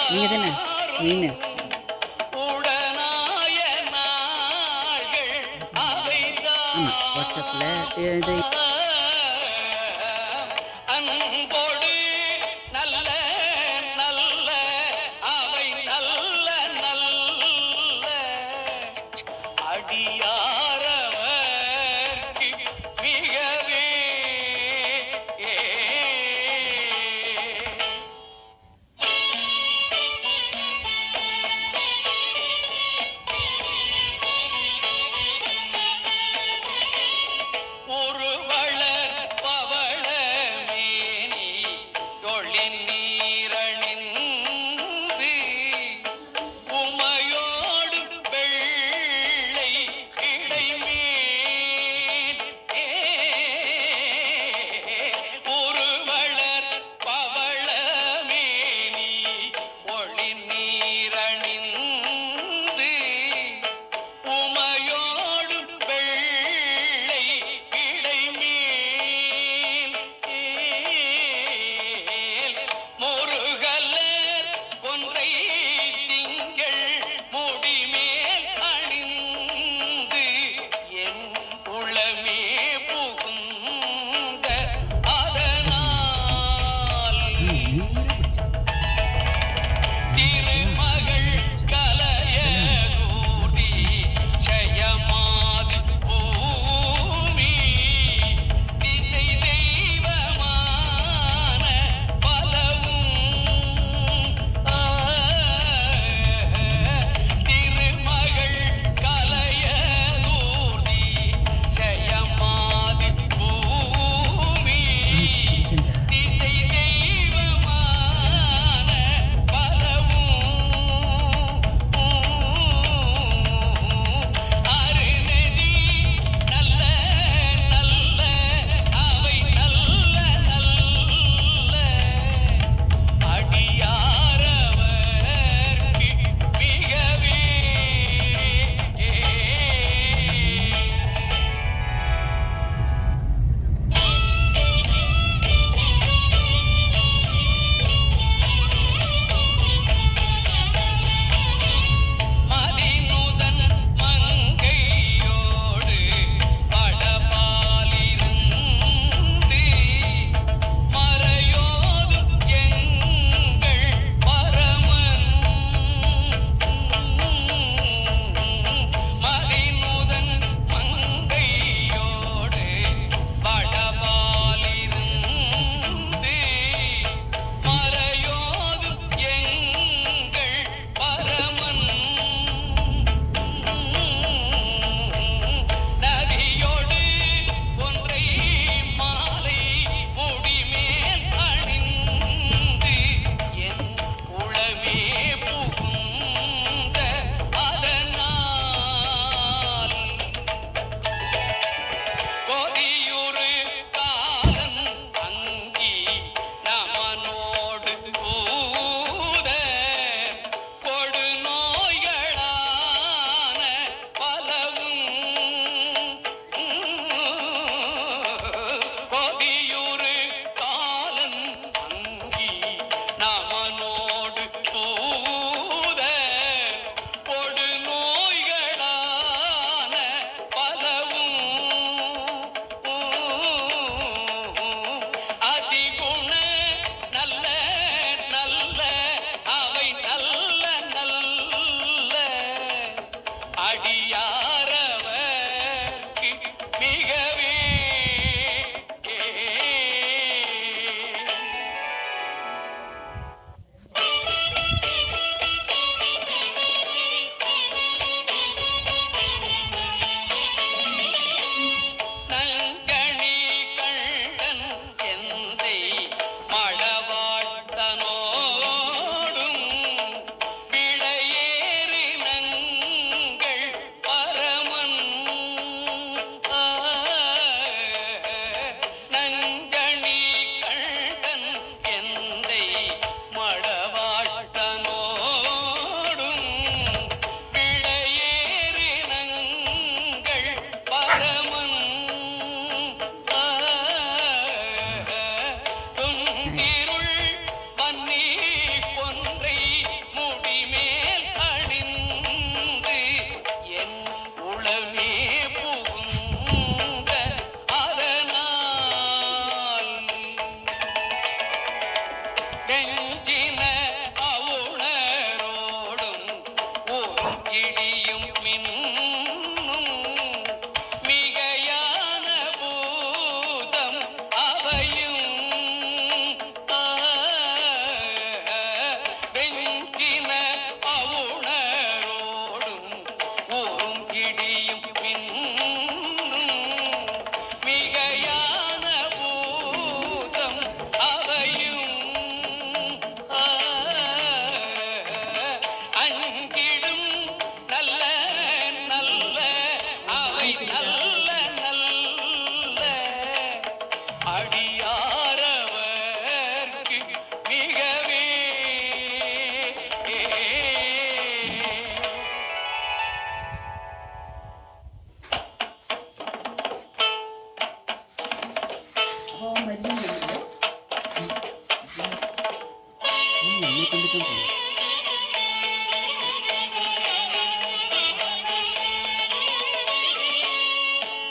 நீங்க தானே மீன் ஆமாம் வாட்ஸ்அப்பில் இது ஒரு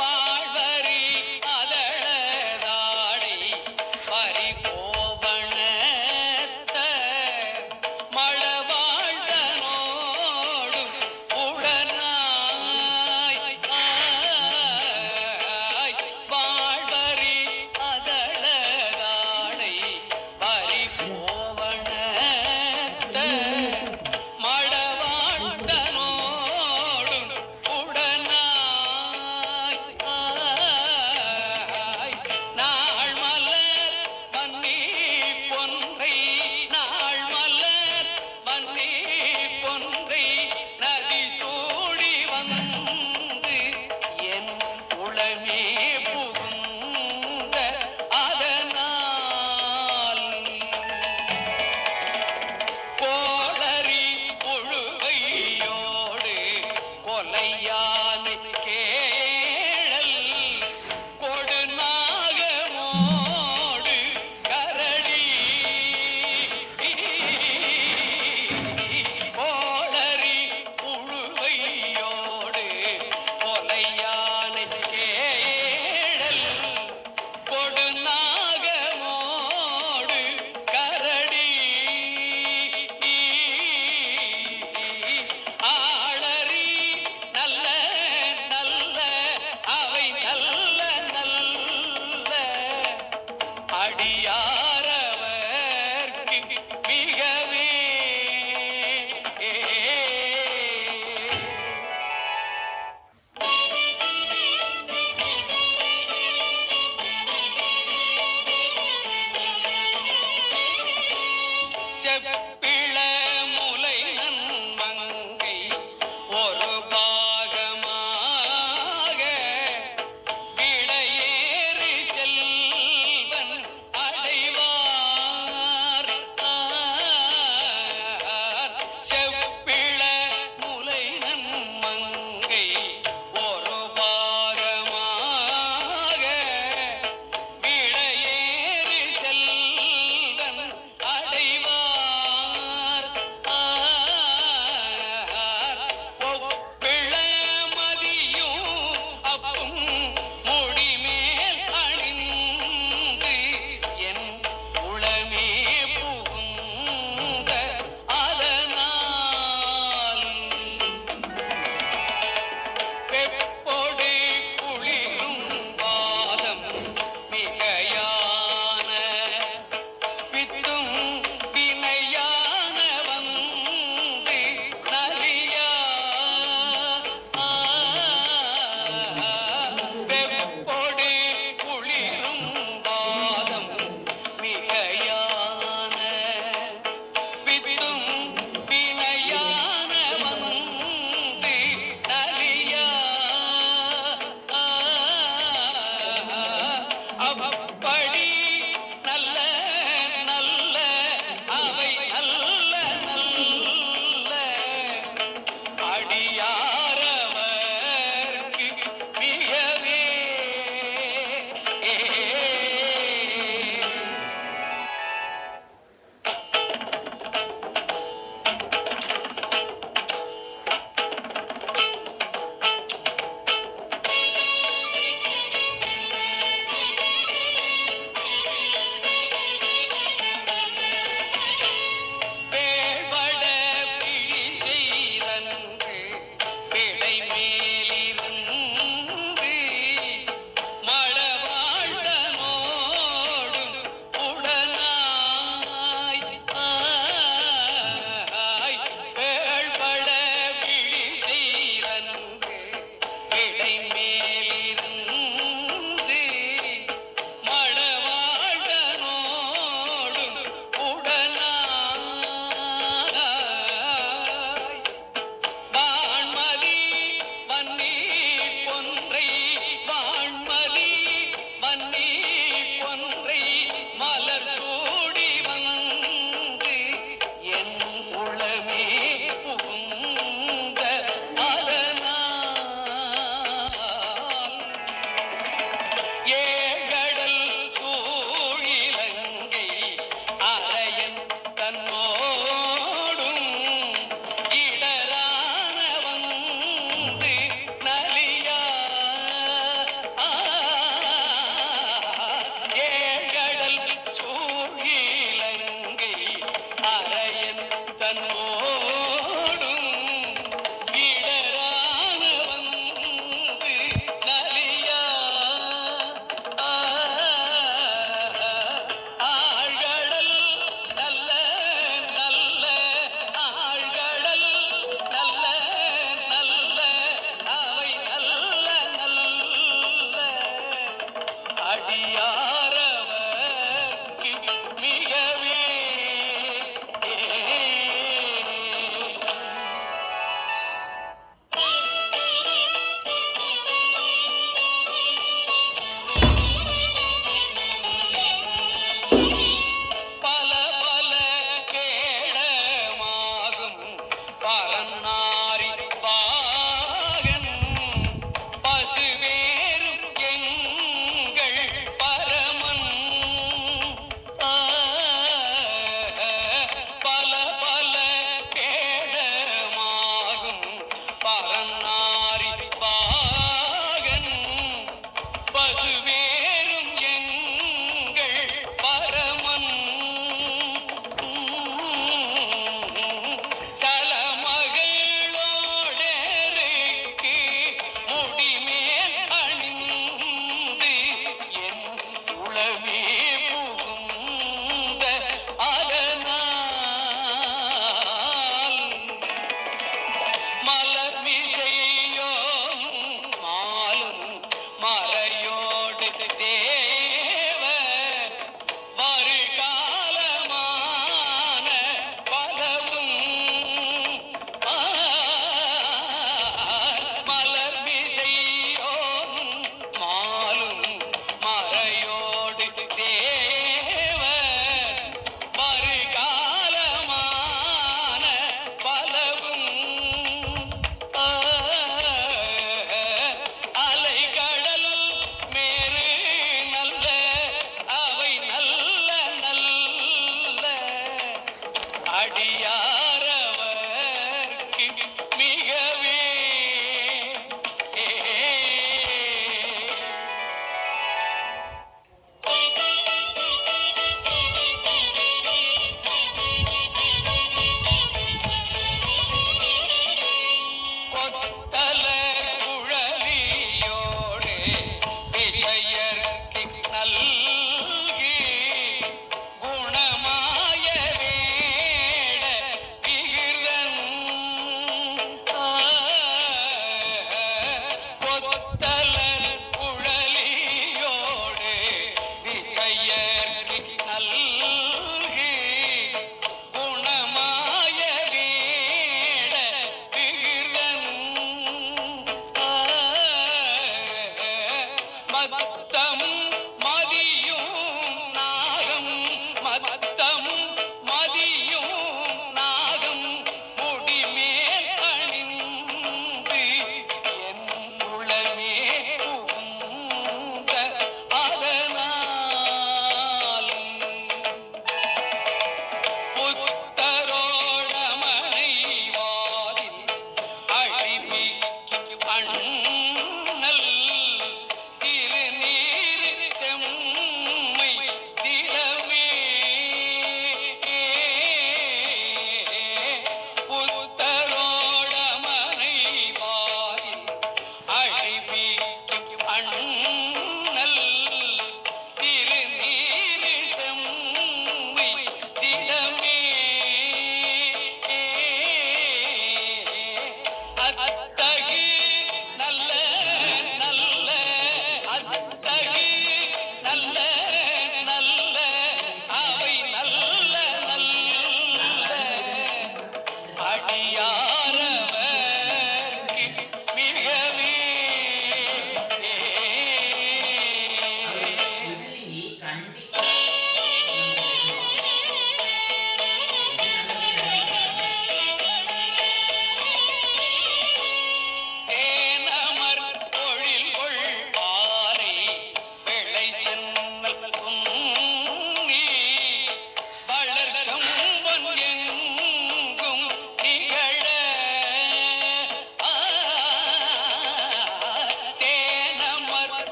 பாழ்வரி அதழதாடை பரிகோவணத்த மழவாழ்தனோடும் உடனாய் வாழ்வரி அதழதாடை பரிகோவணத்த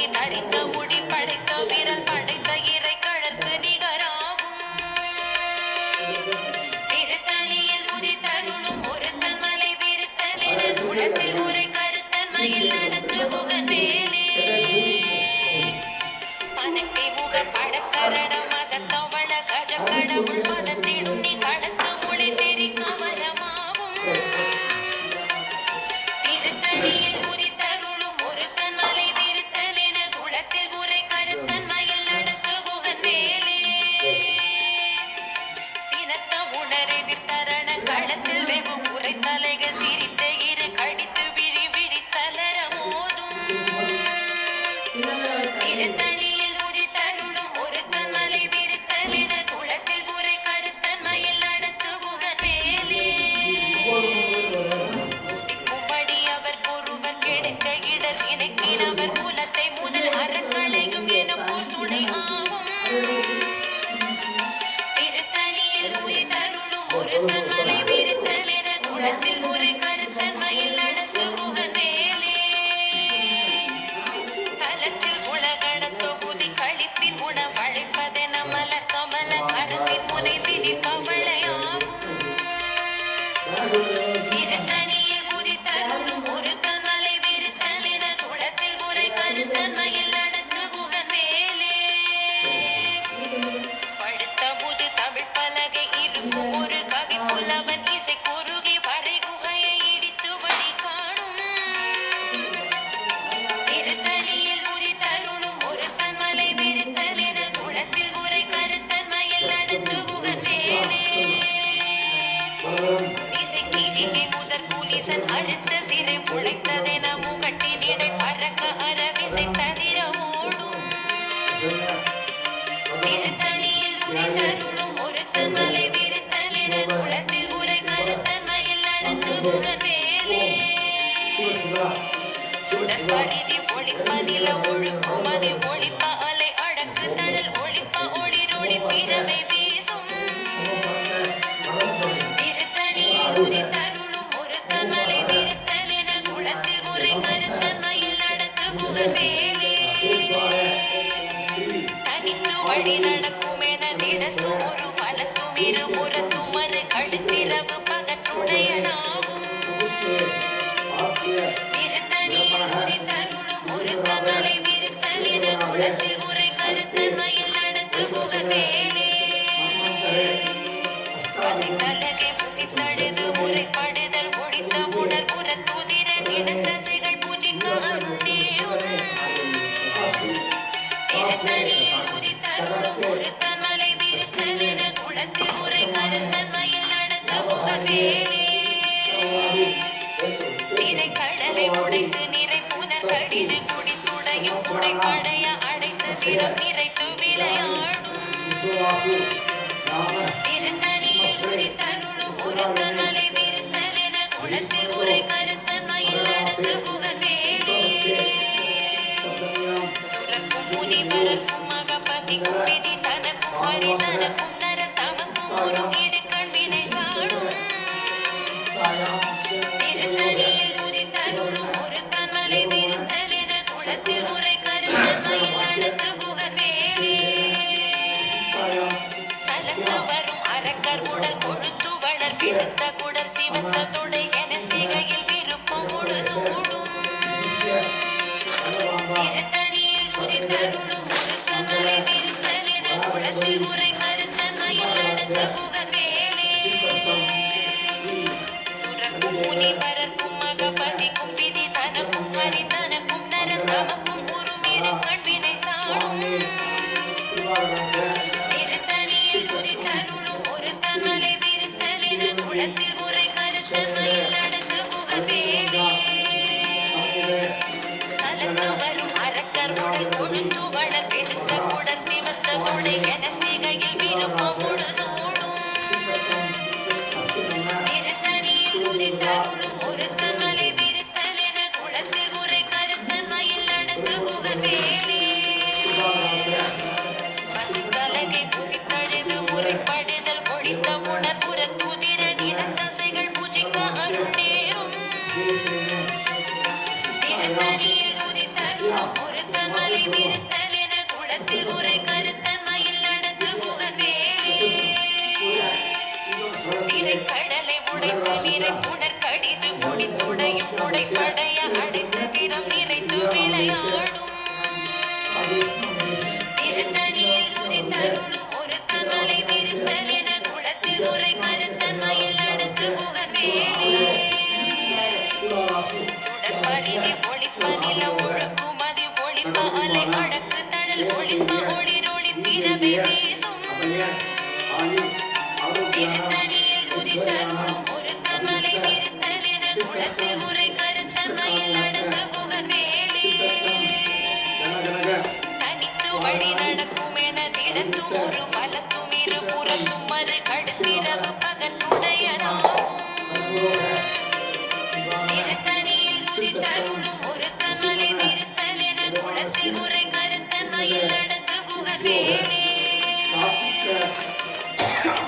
துணி தரித்த முடி படைத்த விரல் படைத்த இறை கழற்கு நிகராகும் திருத்தணியில் உதித்தருளும் ஒருத்தன் மலை விருத்தன் என குளத்தில் உரை கருத்தன் மயில் நடந்து புகழ்வேலே பதத்தை முக படக்கரண மதத்தவள கஜக்கடவுள் பதத்திடும் நீ கடத்து மொழி தெரி கமலமாகும் திருத்தணியில் உதித்தருளும் ஒருத்தன் மலை விருத்தன் என குளத்தில் உரை கருத்தன் மயில் நடந்து புகழ்வேலே சினத்த உணரெதிர்த்தரண களத்தில் வெகு உரை தலைகள் சிரித்த இரு கடித்து விழி விழி தளர மோதும் திருத்தணியில் உதித்தருளும் ஒருத்தன் மலை விருத்தன் என குளத்தில் உரை கருத்தன் மயில் நடத்து புகழ்வேலே உதிக்கும்படி அவர் ஒருவர் கெடுக்க இடர் இணைக்கினவர் குலத்தை முதல் அறக்களையும் எனப்போர் துணை ஆகும் திருத்தணியில் உதித்தருளும் ஒருத்தன் மலை விருத்தன் என குளத்தில் உரை கருத்தன் மயில் நடத்து புகழ்வேலே தலத்தில் உலகட தொகுதி கழிப்பின் உணவழைப்பதென மலர் கமல கரத்தின் முனை விதி கவளையாகும் திருத்தணியில் உதித்தருளும் ஒருத்தன் மலை விருத்தன் என குளத்தில் உரை கருத்தன் மயில் நடத்து புகழ்வேலே படுத்த புது தமிழ் பலகை இருக்கும் ஒரு கவி புலவன் இசை குறுகி வரை குகையை இடித்து வழி காணும் திருத்தணியில் உதித்தருளும் ஒருத்தன் மலை விருத்தன் என குளத்தில் உரை கருத்தன் மயில் நடந்து புகழ்வேலே இசைக்கிரிகை முதற் புலிசன் அறுத்த சிறை முளைத்ததென முகட்டின் இடை பறக்க அரவிசை தவிர ஓடும் திருத்தணியில் உதித்தருளும் ஒருத்தன் மலை விருத்தன் என குளத்தில் உரை கருத்தன் மயில் நடந்து புகழ்வேலே சுடர் பரிதி ஒளிப்ப நில ஒழுக்குமதி ஒளிப்ப அலை அடக்கு தழல் ஒளிப்ப ஒளிரொளி பிறவை வீசும் திருத்தணியில் உதித்தருளும் ஒருத்தன் மலை விருத்தன் என குளத்தில் உரை கருத்தன் மயில் நடந்து புகழ்வேலே தனித்து வழி நடக்கும் என திடத்து ஒரு வலத்தும் இரு புறத்தும் மறு கடுத்திரவு பகற்றுடையனாகும் திருத்தணியில் உதித்தருளும் ஒருத்தன் மலை விருத்தன் என குளத்தில் உரை கருத்தன் மயில் நடந்து புகழ்வேலே பசித்தழகை புசித்தழுது உரைப்படுதல் ஒழித்த உணர் புறத்துதிர நிலத்தசைகள் பூஜிக்க அருள் நேரும் திருத்தணியில் உதித்தருளும் ஒருத்தன் மலை விருத்தன் என குளத்தில் உரை கருத்தன் மயில் நடந்து புகழ்வேலே திரைக்கடலை உடைத்து நிறை புனர் கடிது குடித்துடையும் புடைப்படைய அடைத்து திறம் நிறைத்து விளையாடும் திருத்தணியில் உதித்தருளும் ஒருத்தன் மலை விருத்தன் என குளத்தில் உரை கருத்தன் மயில் நடந்து புகழ்வேலே சுரக்கும் முனிவரக்கும் மகபதிக்கும் விதி தனக்கும் ஹரிதனக்கும் நர தமக்கும் ஒரு இடுக்கண் வினை சாடும் திருத்தணியில் உதித்தருளும் ஒருத்தன் மலை விருத்தன் என குளத்தில் உரை கருத்தன் மயில் நடந்து புகழ்வேலே சலந்து வரும் அரக்கர் உடல் கொழுத்து வளர் விழுத்த குடர் சிவந்த தொடை என சிகையில் விருப்பம் முழு சூடும் திருத்தணியில் உதித்தருளும் ஒருத்தன் மலை விருத்தன் என குளத்தில் உரை கருத்தன் மயில் நடந்து புகழ்வேலே சுரக்கும் முனிவரர்க்கும் மகபதிக்கும் விதி தனக்கும் ஹரிதனக்கும் நர தமக்கும் உருமிரு கண்வினை சாடும் திருத்தணியில் உதித்தருளும் ஒருத்தன் மலை விருத்தன் என குளத்தில் உரை கருத்தன் மயில் நடந்து புகழ்வேலே சலந்து வரும் அரக்கர் உடல் கொழுந்து வளர் விழுத்த குடர் சிவந்த கொடை என சிகையில் விருப்பம் முழு சூடும் திருத்தணியில் உதித்தருளும் ஒருத்தன் மலை விருத்தன் என குளத்தில் உரை கருத்தன் மயில் நடந்து புகழ்வேலே பசித்தலகை புசித்தழுது உரைப்படுதல் ஒழித்த உணர் புறத்துதிர நிலத்தசைகள் பூஜிக்க அருள் நேரும் திருத்தணியில் உதித்தருளும் ஒருத்தன் மலை ஒளிப்ப அலை வடக்கு தழல் ஒளிப்ப ஒளிரொளி திறமை வீசும் திருத்தணியில் உதித்தருளும் ஒருத்தன் மலை விரித்தல் என குளத்தில் உரை கருத்தன்மையில் நடந்து புகழ் வேலே தனித்து வழி நடக்கும் என திடத்தும் ஒரு பலத்தும் இரு புறத்தும் மறு கடுத்திரவு பகனுடையதாகும் திருத்தணியில் உதித்தருளும் ஒருத்தன் மலை விரித்தல் என குளத்தில் உரை கருத்தன்மையில் நடந்து புகழ் வேலே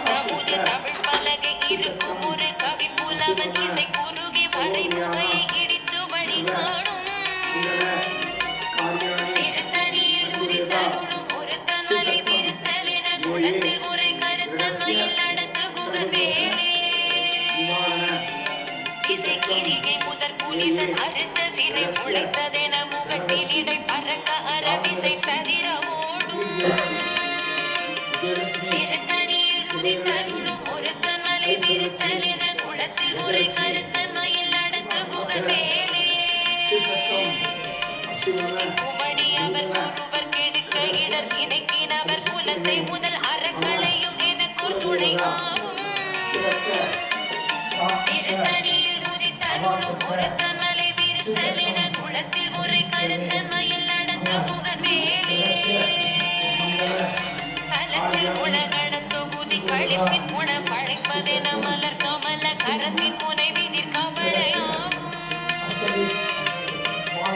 தமுது தமிழ் பலகை இருக்கும் ஒரு கவி புலவன் இசை குறுகி வரை முகையை இடித்து வழி காணும் திருத்தணியில் உதித்தருளும் ஒருத்தன் மலை விரித்தல் என குளத்தில் உரை கருத்தன்மையில் நடந்து புகழ் வேலே இசை கிரிகை முதற் புலிசன் அறுத்த சிறை முளைத்ததென முகட்டில் இடை பறக்க அரவிசை ததிர ஓடும் திருத்தணியில் உதித்தருளும் ஒருத்தன் மலை விரித்தல் என குளத்தில் உரை கருத்தன்மையில் நடந்து புகழ் வேலே குமடி அவர் ஒருவர் கெடுக்க இடர் இணைக்கினவர் குலத்தை முதல் அறக்களையும் எனக்குள் துணை ஆகும் திருத்தணியில் உதித்தருளும் ஒருத்தன் மலை விரித்தல் என குளத்தில் உரை கருத்தன்மையில் நடந்து புகழ் வேலே தலத்தில் உலகடத் தொகுதி கழிப்பின் குணம் பழைப்பதென மலர் கமல கரத்தின் முனைவி நிற்கவளையாகும்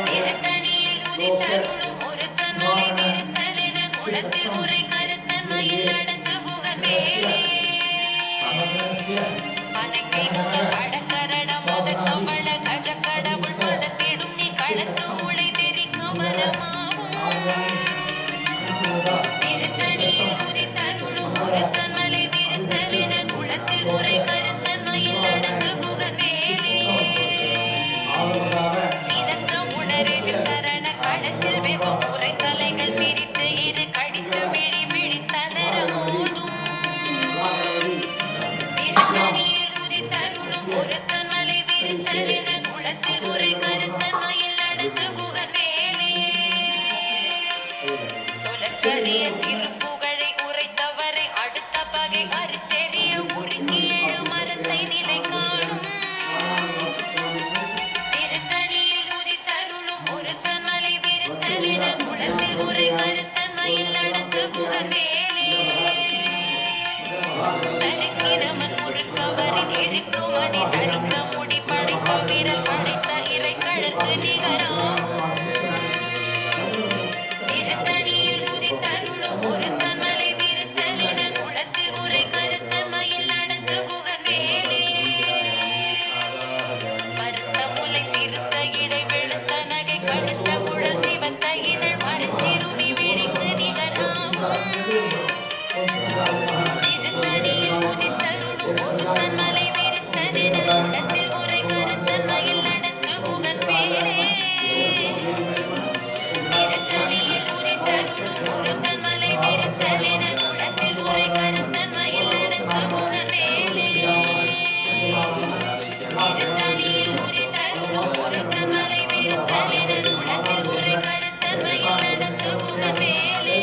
திருத்தணியில் உதித்தருளும் ஒருத்தன் மலை விரித்தல் என குளத்தில் உரை கருத்தன்மையில் நடந்து புகழ் வேலே அனைக்கை முகம் அடக்கரட மத கமல கஜ கடவுள் மதத்திடும் நீ களத்து உளை தெரிக்க வரமாகும் திருத்தணியில் உதித்தருளும் ஒருத்தன் மலை விரித்தல் என குளத்தில் உரை கருத்தன்மையில் நடந்து புகழ் வேலே சினத்த உணரெதிர் தரண களத்தில் வெவ உரை தலைகள் சிரித்து இரு கடித்து விழி விழித்தலர மோதும் திருத்தணியில் உதித்தருளும் ஒருத்தன் மலை விரித்தல் என குளத்தில் உரை கருத்தன்மையில் நடந்து புகழ் வேலே சொலற்கரிய திருப்புகழை உரைத்தவரை அடுத்த பகை அறுத்தெறிய உருக்கி எழு மரத்தை நிலை காணும் திருத்தணியில் உதித்தருளும் ஒருத்தன் மலை விரித்தல் என குளத்தில் உரை கருத்தன்மையில் நடந்து புகழ் வேலே தனக்கிரமன் முறுக்கவரின் இருக்குமணி தரித்த முடி படைத்த வீரர் படைத்த இறை கழற்கு நிகராகும் திருத்தணியில் உதித்தருளும் ஒருத்தன் மலை விரித்தல் என குளத்தில் உரை கருத்தன்மையில் நடந்து புகழ் வேலே கருத்த முலை சிறுத்த இடை வெளுத்த நகை கழுத்த முழல் சிவத்த இதழ் மரச்சிறுமி விழிக்கு நிகராகும் திருத்தணியில் உதித்தருளும் ஒருத்தன் மலை விரித்தல் என குளத்தில் உரை கருத்தன்மையில் நடந்து புகழ் வேலே திருத்தணியில் உதித்தருளும் ஒருத்தன் மலை விரித்தல் என குளத்தில் உரை கருத்தன்மையில் நடந்து புகழ் வேலே திருத்தணியில் உதித்தருளும் ஒருத்தன் மலை விரித்தல் என குளத்தில் உரை கருத்தன்மையில் நடந்து புகழ் வேலே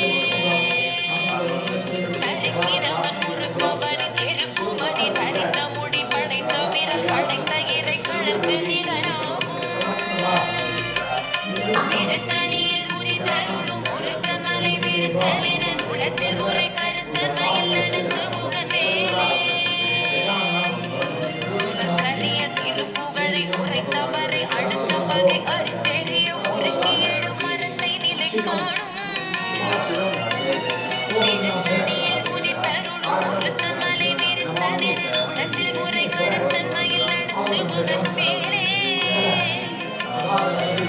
தரிக்கிறவன் முறுப்பவரின் எருக்குமதி தரித்த முடி படைத்த வீரர் படைத்த இறை கழற்கு நிகராகும் திருத்தணியில் உதித்தருளும் ஒருத்தன் மலை விரித்தல் என குளத்தில் உரை கருத்தன்மையில் நடந்து புகழ் வேலே சுலக்கரிய திருப்புகழை உரைத்தவரை அடுத்த பகை அறுத்தெறிய உருக்கி எழு மரத்தை நிலை காணும் திருத்தணியில் உதித்தருளும் ஒருத்தன் மலை விரித்தல் என குளத்தில் உரை கருத்தன்மையில் நடந்து புகழ் வேலே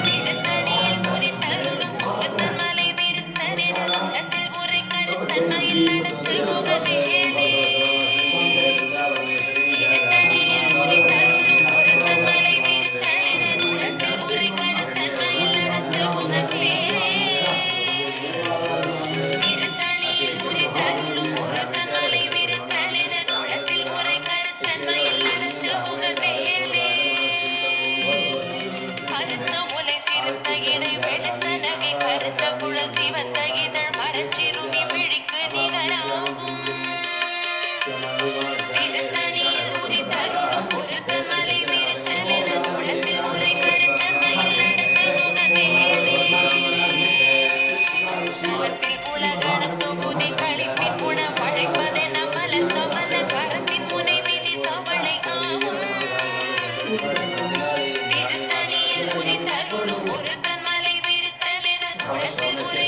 திருத்தணியில் உதித்தருளும் ஒருத்தன் மலை விரித்தல் என குளத்தில் உரை கருத்தன்மையில் நடந்து புகழ் வேலே திருத்தணியில் உதித்தருளும் ஒருத்தன் மலை விரித்தல் என குளத்தில் உரை கருத்தன்மையில் நடந்து புகழ் வேலே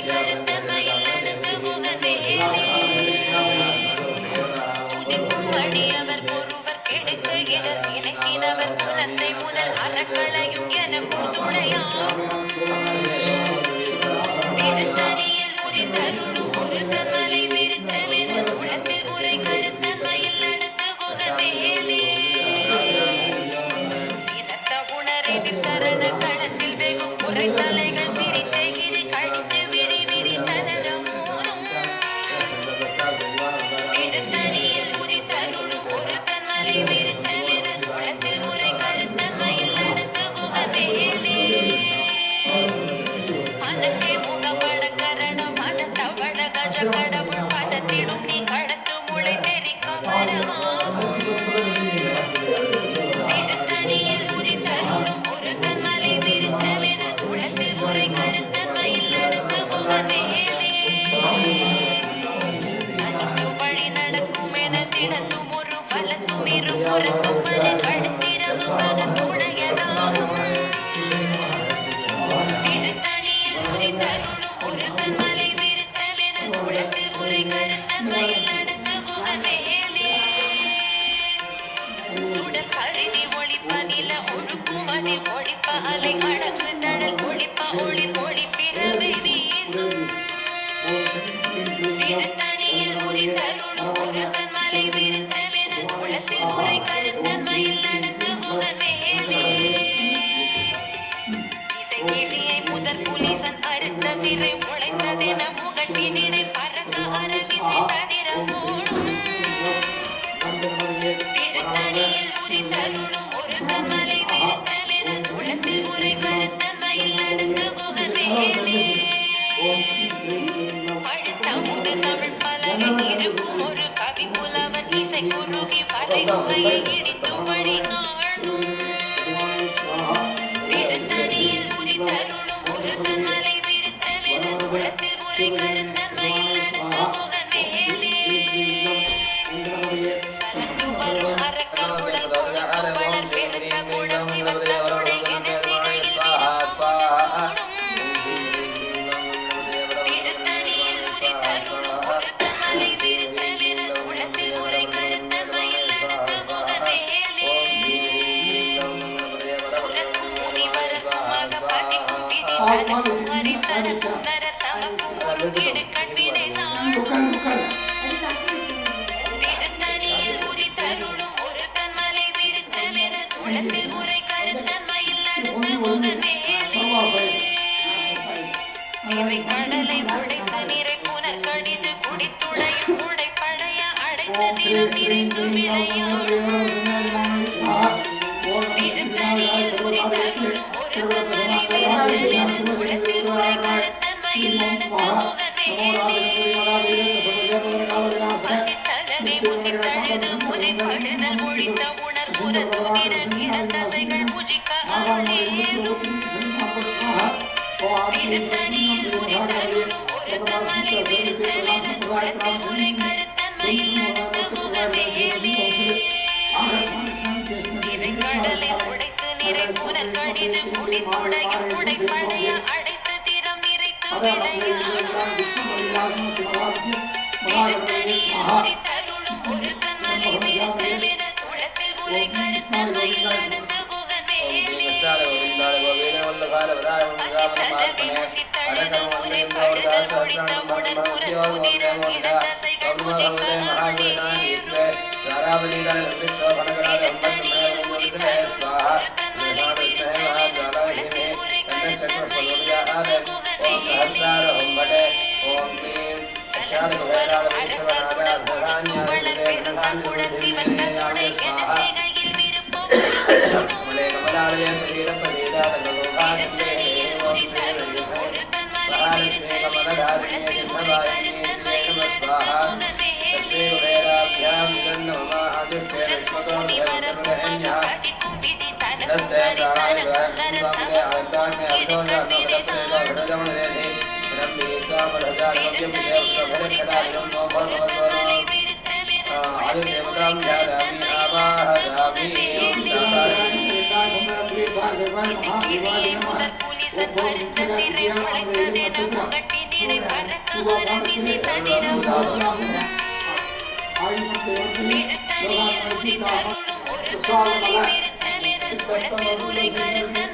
உரை கருத்தன்மையில் நடந்து புகழ்வேலே உதிக்கும் அடியவர் ஒருவர் கெடுக்க இடர் இணைக்கினவர் குலத்தை முதல் அறக்களையும் எனக்கும் துணையாம் திருத்தணியில் உதித்தருளும் ஒரு தன்மலை விருத்தமென குலத்தில் உரை கருத்தன்மையில் நடந்து புகழ்வேலே சினத்த உணரை வித்தரண களத்தில் வெகு குறைத்தலைகள் சிரித்த இது கழித்து விழி விரித்தனரும் மூலும் திருத்தணியில் உதித்தருளும் ஒரு தன்மலை விருத்தமென குலத்தில் உரை கருத்தன்மையில் நடந்து புகழ்வேலே அனக்கே முகப்பட கரணம் மனத்தவழ கஜ கடவுள் பதத்திடும் நீ கடத்து முளை தெரிக்க வரமாம் திருத்தணியில் உதித்தருளும் ஒரு தன்மலை விருத்தமென குலத்தில் உரை கருத்தன்மையில் நடந்து புகழ்வேலே தனித்து வழி நடக்கும் என தினத்தும் ஒரு பலத்தும் இரு புறத்தும் அது கடுத்திரவு பகத்துடையதாகும் திருத்தணியில் உதித்தருளும் ஒரு தன்மலை விருத்தமென குலத்தில் உரை கருத்தன்மையில் நடந்து புகழ்வேலே சுடர் கருதி ஒளிப்பதில ஒழுக்குமதி ஒளிப்ப அலை அடங்கு தடல் ஒளிப்ப ஒளிர் ஒளிப்பிறவை வீசும் திருத்தணியில் உதித்தருளும் ஒரு தன்மலை விருத்தமென குலத்தில் உரை கருத்தன்மையில் நடந்து புகழ்வேலே இசைக்கிளியை முதற் புலிசன் அறுத்த சிறை முளைத்ததென முகட்டினிடை பறக்க அரவிசை ததிர மூடும் திருத்தணியில் உதித்தருளும் ஒரு தன்மலை விருத்தமென குலத்தில் உரை கருத்தன்மையில் நடந்து புகழ்வேலே படுத்தமுது தமிழ் பலகை இருக்கும் ஒரு கவி புலவன் இசை குறுகி வரை குகையை இடித்து வழி நாளும் திருத்தணியில் உதித்தருளும் ஒரு தன்மலை விருத்தமென குலத்தில் உரை கருத்தன்மையில் நடந்து புகழ்வேலே சரத்து வரும் அரக்கமுடன் கொடுக்கும் வளர் பெருத்த குடம் சிவந்த துணை என சிகையில் விருப்பம் திருத்தணியில் உதித்தருளும் ஒரு தன்மலை விருத்தமென குலத்தில் உரை கருத்தன்மையில் நடந்து புகழ்வேலே சுரக்கும் முனிவருக்கும் அகப்பதிக்கும் விதி தனக்கும் அறிதனக்கும் நரர் தமக்கும் ஒரு இடுக்கண் வினை சாடும் திருத்தணியில் உதித்தருளும் ஒரு தன்மலை விருத்தமென குலத்தில் உரை கருத்தன்மையில் நடந்து புகழ்வேலே நிறை கடலை உடைத்து நிறை புனர் கடிது குடித்துடையும் உடை பழைய அடைத்து திறம் நிறைந்து விளையாடும் திருத்தணியில் உதித்தருளும் ஒரு தன்மலை விருத்தமென குலத்தில் உரை கருத்தன்மையில் நடந்து புகழ்வேலே பசித்தலனை முசித்தழுது முறைப்படுதல் மொழித்த உணர்வுற துதிரன் இறந்தசைகள் புஜிக்க அருளேலும் திருத்தணியில் உதித்தருளும் ஒரு தன்மலை விருத்தமென குலத்தில் உரை கருத்தன்மையில் நடந்து புகழ்வேலே நிறை கடலை உடைத்து நிறை புனர் கடிது குடித்துடையும் உடை பழைய அடைத்து திறம் நிறைத்து விளையாடும் திருத்தணியில் உதித்தருளும் ஒரு தன்மலை விருத்தமென குலத்தில் உரை கருத்தன்மையில் நடந்து புகழ்வேலே பசித்தலனை முசித்தழுது முறைப்படுதல் மொழித்த உடல் புறத்துதிரம் இடத்தசைகள் புஜிக்க அருளேலும் திருத்தணியில் உதித்தருளும் ஒரு தன்மலை விருத்தமென குலத்தில் உரை கருத்தன்மையில் நடந்து புகழ்வேலே சலந்து வரும் அரக்கனுடன் கொடுக்கும் வளர் பெருத்த குடல் சிவந்த துணை என சிகையில் விருப்பம் திருத்தணியில் உதித்தருளும் ஒரு தன்மலை விருத்தமென குலத்தில் உரை கருத்தன்மையில் நடந்து புகழ்வேலே முனிவரக்கும் அகப்பதிக்கும் விதி தனக்கும் அறிதனக்கும் நரர் தமக்கும் இடுக்கண் வினை சாடும் திருத்தணியில் உதித்தருளும் ஒரு தன்மலை விருத்தமென குலத்தில் உரை கருத்தன்மையில் நடந்து புகழ்வேலே இசைக்கிளியை முதற் புலிசன் அறுத்த சிறை முளைத்ததென முகட்டினிடை அரவிசை பதினம் ஓடும் திருத்தணியில் உதித்தருளும் ஒரு கமலை விரித்தலென குளத்தில் உரை கருத்தன்